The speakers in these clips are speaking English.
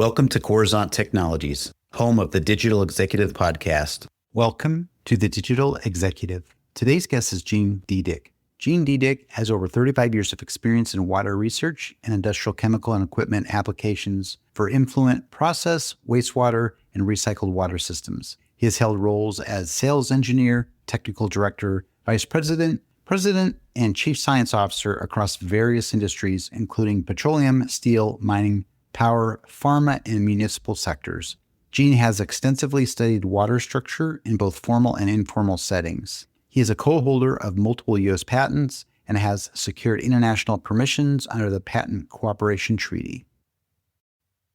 Welcome to Coruzant Technologies, home of the Digital Executive Podcast. Welcome to the Digital Executive. Today's guest is Gene Dedick. Gene Dedick has over 35 years of experience in water research and industrial chemical and equipment applications for influent process, wastewater, and recycled water systems. He has held roles as sales engineer, technical director, vice president, president, and chief science officer across various industries, including petroleum, steel, mining, power, pharma, and municipal sectors. Gene has extensively studied water structure in both formal and informal settings. He is a co-holder of multiple U.S. patents and has secured international permissions under the Patent Cooperation Treaty.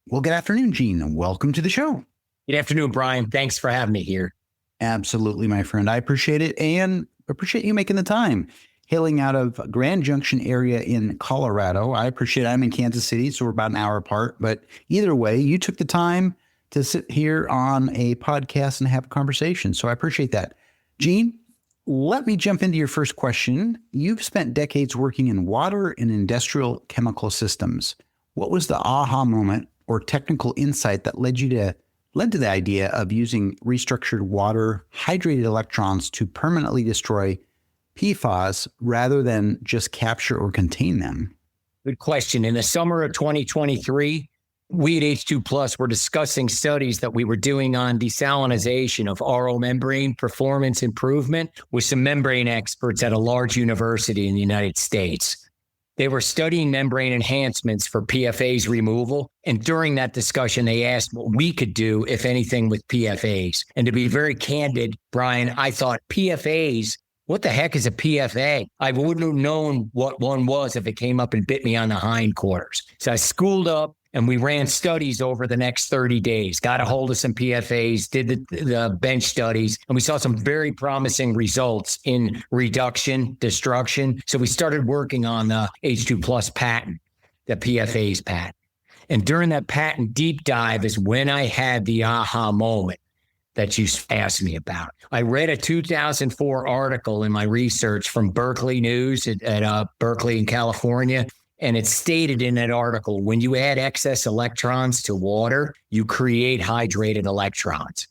Well, good afternoon, Gene, and welcome to the show. Good afternoon, Brian. Thanks for having me here. Absolutely, my friend. I appreciate it and appreciate you making the time. Hailing out of Grand Junction area in Colorado. I appreciate it. I'm in Kansas City, so we're about an hour apart. But either way, you took the time to sit here on a podcast and have a conversation. So I appreciate that. Gene, let me jump into your first question. You've spent decades working in water and industrial chemical systems. What was the aha moment or technical insight that led to the idea of using restructured water hydrated electrons to permanently destroy PFAS rather than just capture or contain them? Good question. In the summer of 2023, we at H2 Plus were discussing studies that we were doing on desalinization of RO membrane performance improvement with some membrane experts at a large university in the United States. They were studying membrane enhancements for PFAS removal. And during that discussion, they asked what we could do, if anything, with PFAS. And to be very candid, Brian, I thought PFAS, what the heck is a PFA? I wouldn't have known what one was if it came up and bit me on the hindquarters. So I schooled up and we ran studies over the next 30 days, got a hold of some PFAs, did the bench studies, and we saw some very promising results in reduction, destruction. So we started working on the H2 Plus patent, the PFAS patent. And during that patent deep dive is when I had the aha moment that you asked me about. I read a 2004 article in my research from Berkeley News at Berkeley in California. And it stated in that article, when you add excess electrons to water, you create hydrated electrons.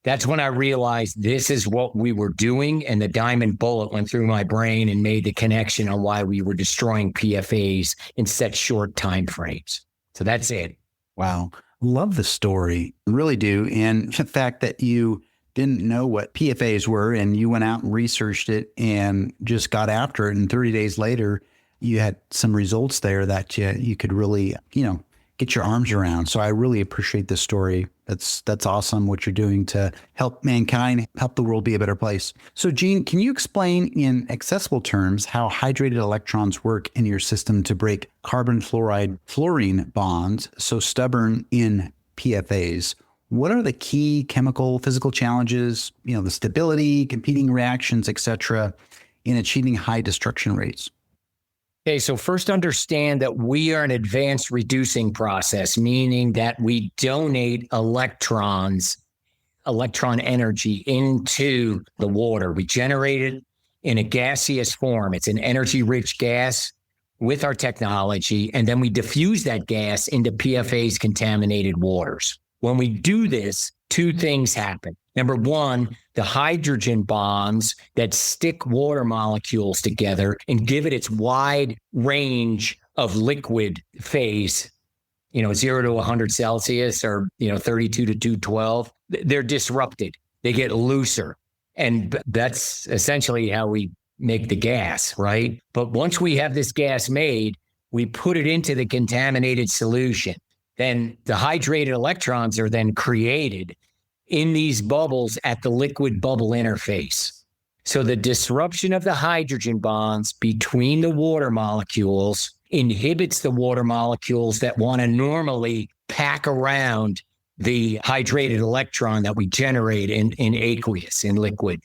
That's when I realized this is what we were doing. And the diamond bullet went through my brain and made the connection on why we were destroying PFAS in such short time frames. So that's it. Wow. Love the story. Really do. And the fact that you didn't know what PFAs were and you went out and researched it and just got after it. And 30 days later, you had some results there that you could really, get your arms around. So I really appreciate this story. That's awesome what you're doing to help mankind, help the world be a better place. So Gene, can you explain in accessible terms how hydrated electrons work in your system to break carbon-fluorine bonds so stubborn in PFAS? What are the key chemical, physical challenges, the stability, competing reactions, et cetera, in achieving high destruction rates? Okay, so first understand that we are an advanced reducing process, meaning that we donate electron energy into the water. We generate it in a gaseous form. It's an energy-rich gas with our technology, and then we diffuse that gas into PFAS contaminated waters. When we do this, two things happen. Number one, the hydrogen bonds that stick water molecules together and give it its wide range of liquid phase, 0 to 100 Celsius or, 32 to 212, they're disrupted. They get looser. And that's essentially how we make the gas, right? But once we have this gas made, we put it into the contaminated solution. Then the hydrated electrons are then created in these bubbles at the liquid bubble interface. So the disruption of the hydrogen bonds between the water molecules inhibits the water molecules that want to normally pack around the hydrated electron that we generate in aqueous, in liquid.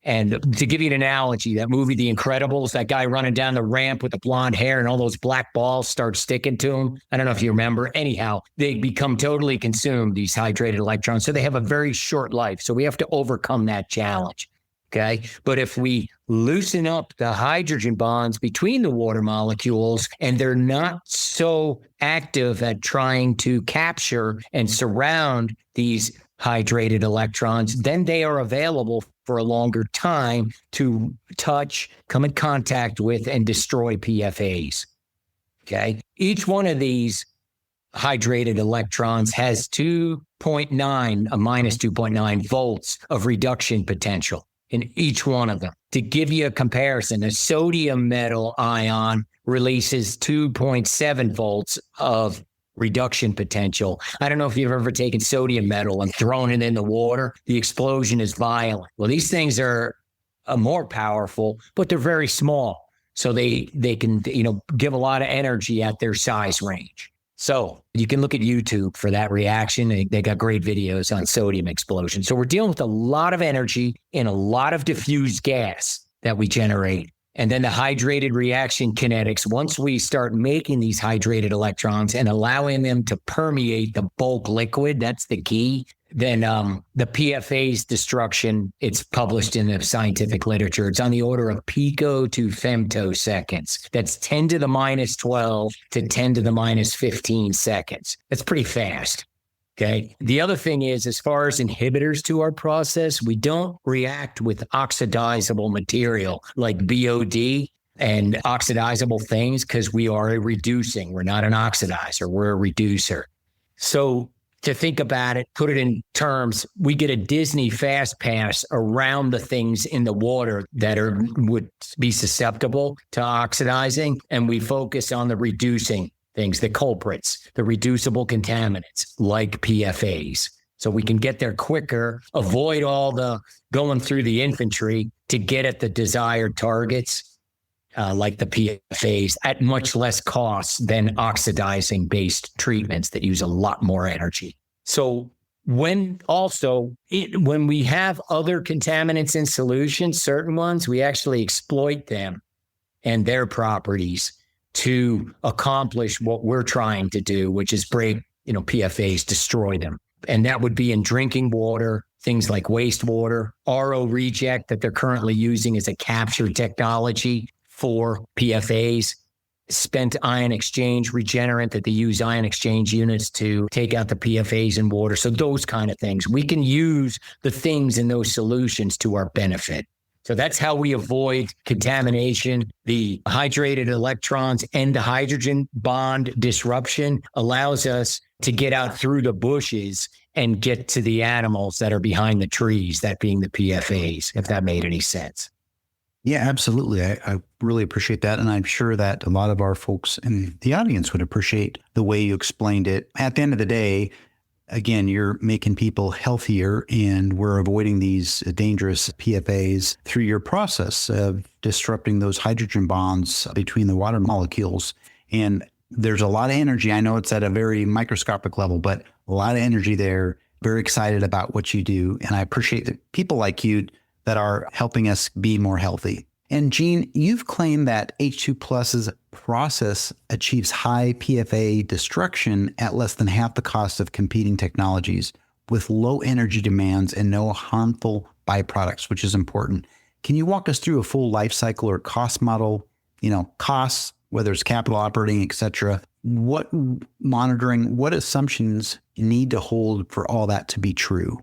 And to give you an analogy, that movie, The Incredibles, that guy running down the ramp with the blonde hair and all those black balls start sticking to him. I don't know if you remember. Anyhow, they become totally consumed, these hydrated electrons. So they have a very short life. So we have to overcome that challenge. Okay. But if we loosen up the hydrogen bonds between the water molecules, and they're not so active at trying to capture and surround these hydrated electrons, then they are available for a longer time to touch, come in contact with, and destroy PFAS. Okay. Each one of these hydrated electrons has 2.9, a minus 2.9 volts of reduction potential in each one of them. To give you a comparison, a sodium metal ion releases 2.7 volts of reduction potential. I don't know if you've ever taken sodium metal and thrown it in the water. The explosion is violent. Well, these things are more powerful, but they're very small. So they can, give a lot of energy at their size range. So you can look at YouTube for that reaction. They got great videos on sodium explosion. So we're dealing with a lot of energy in a lot of diffused gas that we generate. And then the hydrated reaction kinetics, once we start making these hydrated electrons and allowing them to permeate the bulk liquid, that's the key. Then the PFAS destruction, it's published in the scientific literature. It's on the order of pico to femtoseconds. That's 10 to the minus 12 to 10 to the minus 15 seconds. That's pretty fast. Okay. The other thing is, as far as inhibitors to our process, we don't react with oxidizable material like BOD and oxidizable things because we are a reducing. We're not an oxidizer. We're a reducer. So to think about it, put it in terms, we get a Disney fast pass around the things in the water that would be susceptible to oxidizing, and we focus on the reducing things, the culprits, the reducible contaminants like PFAS. So we can get there quicker, avoid all the going through the infantry to get at the desired targets, like the PFAS, at much less cost than oxidizing based treatments that use a lot more energy. So when we have other contaminants in solution, certain ones, we actually exploit them and their properties to accomplish what we're trying to do, which is break, PFAS, destroy them. And that would be in drinking water, things like wastewater, RO reject that they're currently using as a capture technology for PFAS, spent ion exchange regenerant that they use ion exchange units to take out the PFAS in water. So those kind of things. We can use the things in those solutions to our benefit. So that's how we avoid contamination. The hydrated electrons and the hydrogen bond disruption allows us to get out through the bushes and get to the animals that are behind the trees, that being the PFAS, if that made any sense. Yeah, absolutely. I really appreciate that. And I'm sure that a lot of our folks in the audience would appreciate the way you explained it. At the end of the day, again, you're making people healthier, and we're avoiding these dangerous PFAS through your process of disrupting those hydrogen bonds between the water molecules. And there's a lot of energy. I know it's at a very microscopic level, but a lot of energy there. Very excited about what you do. And I appreciate the people like you that are helping us be more healthy. And Gene, you've claimed that H2 Plus's process achieves high PFA destruction at less than half the cost of competing technologies with low energy demands and no harmful byproducts, which is important. Can you walk us through a full life cycle or cost model, costs, whether it's capital operating, et cetera? What monitoring, what assumptions need to hold for all that to be true?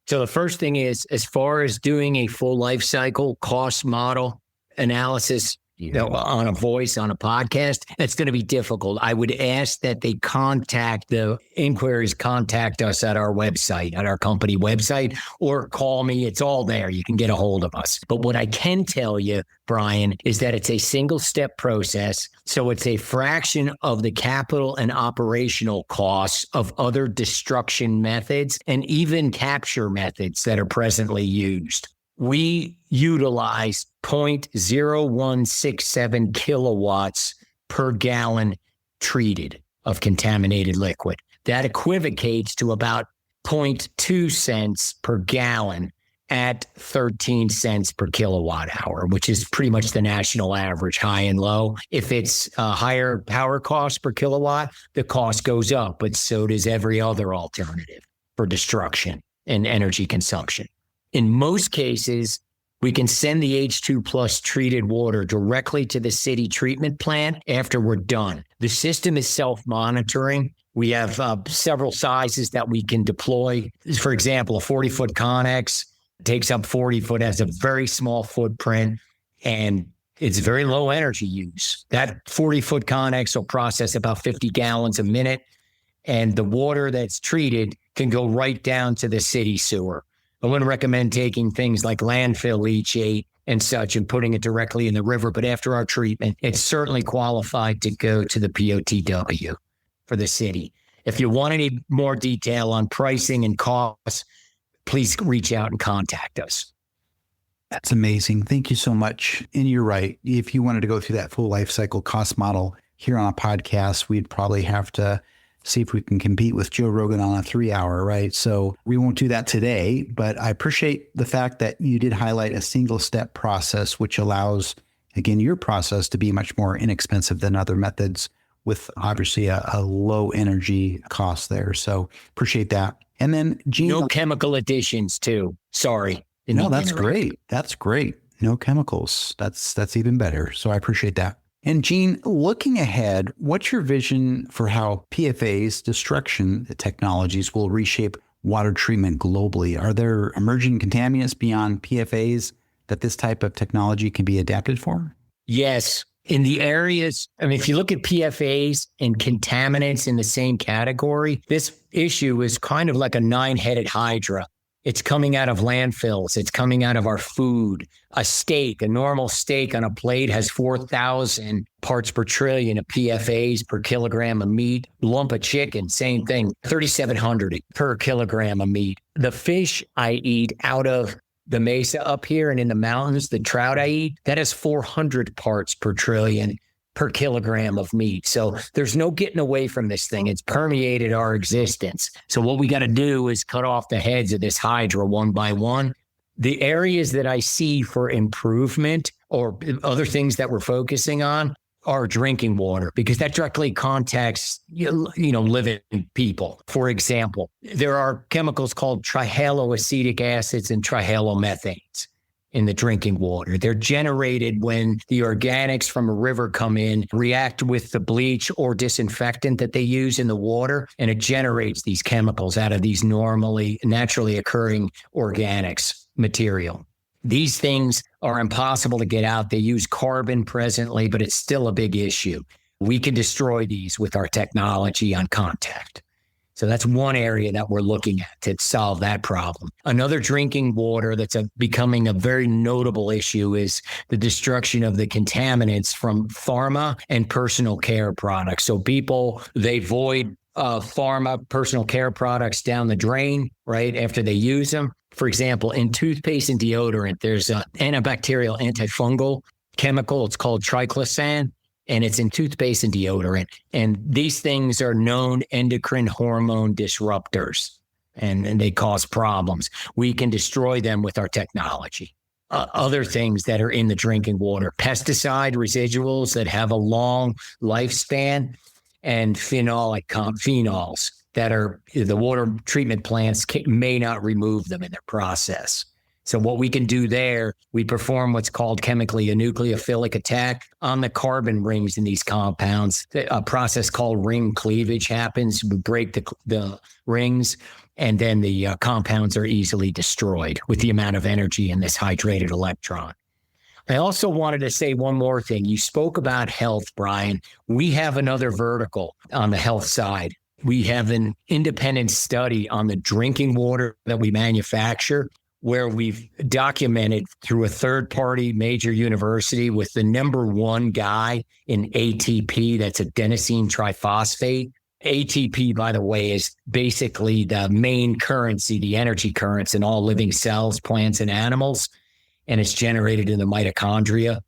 So the first thing is, as far as doing a full life cycle cost model analysis, on a voice, on a podcast, that's going to be difficult. I would ask that they contact us at our website, at our company website, or call me. It's all there. You can get a hold of us. But what I can tell you, Brian, is that it's a single step process. So it's a fraction of the capital and operational costs of other destruction methods and even capture methods that are presently used. We utilize 0.0167 kilowatts per gallon treated of contaminated liquid. That equivocates to about 0.2 cents per gallon at 13 cents per kilowatt hour, which is pretty much the national average, high and low. If it's a higher power cost per kilowatt, the cost goes up, but so does every other alternative for destruction and energy consumption. In most cases, we can send the H2 plus treated water directly to the city treatment plant after we're done. The system is self-monitoring. We have several sizes that we can deploy. For example, a 40-foot Connex takes up 40 foot, has a very small footprint, and it's very low energy use. That 40-foot Connex will process about 50 gallons a minute, and the water that's treated can go right down to the city sewer. I wouldn't recommend taking things like landfill leachate and such and putting it directly in the river, but after our treatment, it's certainly qualified to go to the POTW for the city. If you want any more detail on pricing and costs, please reach out and contact us. That's amazing. Thank you so much. And you're right. If you wanted to go through that full life cycle cost model here on a podcast, we'd probably have to see if we can compete with Joe Rogan on a 3-hour, right? So we won't do that today, but I appreciate the fact that you did highlight a single step process, which allows, again, your process to be much more inexpensive than other methods with obviously a low energy cost there. So appreciate that. And then Gene. No chemical additions too. Sorry. No, that's great. That's great. No chemicals. That's even better. So I appreciate that. And Gene, looking ahead, what's your vision for how PFAS destruction technologies will reshape water treatment globally? Are there emerging contaminants beyond PFAS that this type of technology can be adapted for? Yes. In the areas, if you look at PFAS and contaminants in the same category, this issue is kind of like a 9-headed hydra. It's coming out of landfills. It's coming out of our food. A normal steak on a plate has 4,000 parts per trillion of PFAS per kilogram of meat. Lump of chicken, same thing, 3,700 per kilogram of meat. The fish I eat out of the mesa up here and in the mountains, the trout I eat, that has 400 parts per trillion per kilogram of meat. So there's no getting away from this thing. It's permeated our existence. So what we got to do is cut off the heads of this hydra one by one. The areas that I see for improvement or other things that we're focusing on are drinking water, because that directly contacts, living people. For example, there are chemicals called trihaloacetic acids and trihalomethanes in the drinking water. They're generated when the organics from a river come in, react with the bleach or disinfectant that they use in the water, and it generates these chemicals out of these naturally occurring organics material. These things are impossible to get out. They use carbon presently, but it's still a big issue. We can destroy these with our technology on contact. So that's one area that we're looking at to solve that problem. Another drinking water that's becoming a very notable issue is the destruction of the contaminants from pharma and personal care products. So people, they void pharma personal care products down the drain, right, after they use them. For example, in toothpaste and deodorant, there's an antibacterial, antifungal chemical. It's called triclosan. And it's in toothpaste and deodorant. And these things are known endocrine hormone disruptors, and they cause problems. We can destroy them with our technology. Other things that are in the drinking water, pesticide residuals that have a long lifespan, and phenolic phenols that are, the water treatment plants may not remove them in their process. So what we can do there, we perform what's called chemically a nucleophilic attack on the carbon rings in these compounds. A process called ring cleavage happens. We break the rings, and then the compounds are easily destroyed with the amount of energy in this hydrated electron. I also wanted to say one more thing. You spoke about health, Brian. We have another vertical on the health side. We have an independent study on the drinking water that we manufacture, where we've documented through a third-party major university with the #1 guy in ATP, that's adenosine triphosphate. ATP, by the way, is basically the main currency, the energy currents in all living cells, plants and animals, and it's generated in the mitochondria.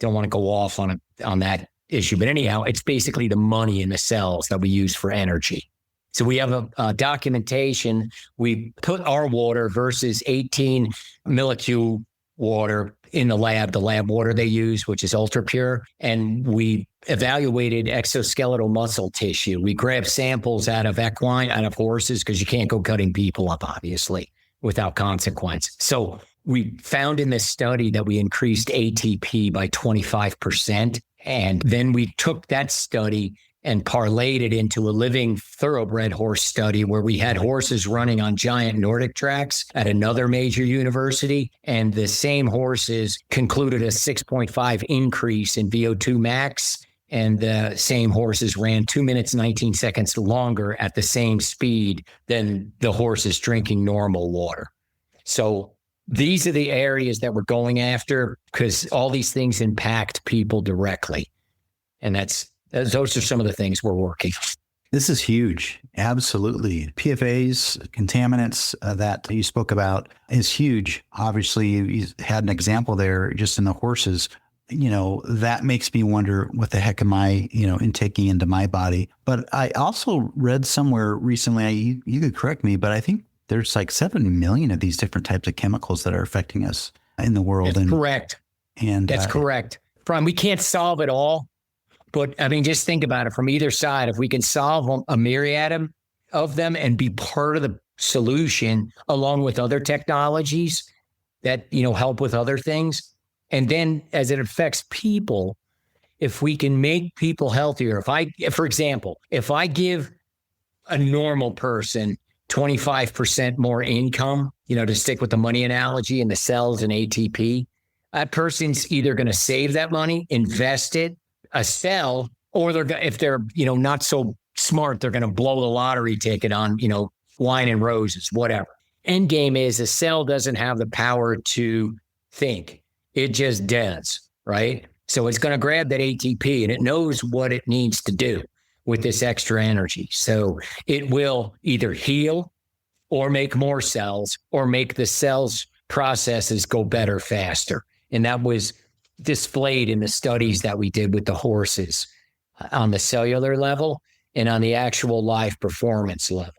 Don't want to go off on that issue, but anyhow, it's basically the money in the cells that we use for energy. So we have a documentation. We put our water versus 18 millicule water in the lab water they use, which is ultra pure. And we evaluated exoskeletal muscle tissue. We grabbed samples out of equine, out of horses, because you can't go cutting people up, obviously, without consequence. So we found in this study that we increased ATP by 25%. And then we took that study and parlayed it into a living thoroughbred horse study where we had horses running on giant Nordic tracks at another major university. And the same horses concluded a 6.5 increase in VO2 max. And the same horses ran 2 minutes, 19 seconds longer at the same speed than the horses drinking normal water. So these are the areas that we're going after because all these things impact people directly. And those are some of the things we're working on. This is huge. Absolutely. PFAS, contaminants that you spoke about is huge. Obviously, you had an example there just in the horses. That makes me wonder what the heck am I, intaking into my body. But I also read somewhere recently, you could correct me, but I think there's like 7 million of these different types of chemicals that are affecting us in the world. That's correct. And that's correct. Brian, we can't solve it all. But I mean, just think about it from either side. If we can solve a myriad of them and be part of the solution along with other technologies that, help with other things. And then as it affects people, if we can make people healthier, for example, if I give a normal person 25% more income, to stick with the money analogy and the cells and ATP, that person's either going to save that money, invest it, a cell, or if they're, not so smart, they're going to blow the lottery ticket on, wine and roses, whatever. End game is a cell doesn't have the power to think. It just does, right? So it's going to grab that ATP and it knows what it needs to do with this extra energy. So it will either heal or make more cells or make the cells processes go better faster. And that was displayed in the studies that we did with the horses on the cellular level and on the actual live performance level.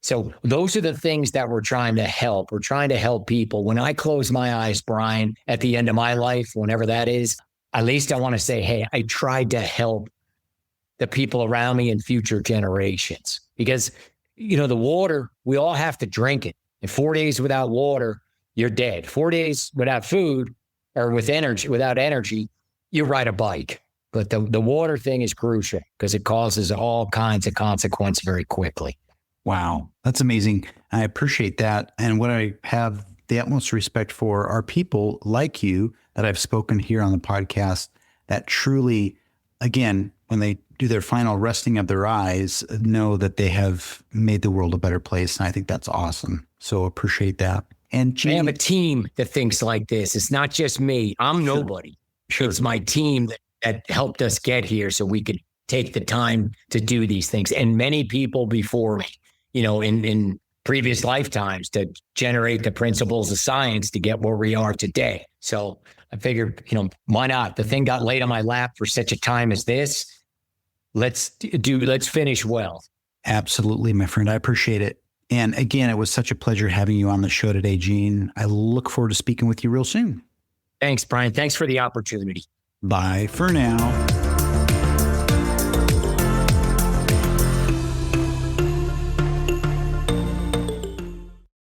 So those are the things that we're trying to help. We're trying to help people. When I close my eyes, Brian, at the end of my life, whenever that is, at least I want to say, hey, I tried to help the people around me and future generations. Because, the water, we all have to drink it. And 4 days without water, you're dead. 4 days without food or without energy, you ride a bike. But the water thing is crucial because it causes all kinds of consequences very quickly. Wow, that's amazing. I appreciate that. And what I have the utmost respect for are people like you that I've spoken here on the podcast that truly, again, when they do their final resting of their eyes, know that they have made the world a better place. And I think that's awesome. So appreciate that. And I have a team that thinks like this. It's not just me. I'm nobody. Sure. It's my team that helped us get here so we could take the time to do these things. And many people before me, in previous lifetimes to generate the principles of science to get where we are today. So I figured, why not? The thing got laid on my lap for such a time as this. Let's finish well. Absolutely, my friend. I appreciate it. And again, it was such a pleasure having you on the show today, Gene. I look forward to speaking with you real soon. Thanks, Brian. Thanks for the opportunity. Bye for now.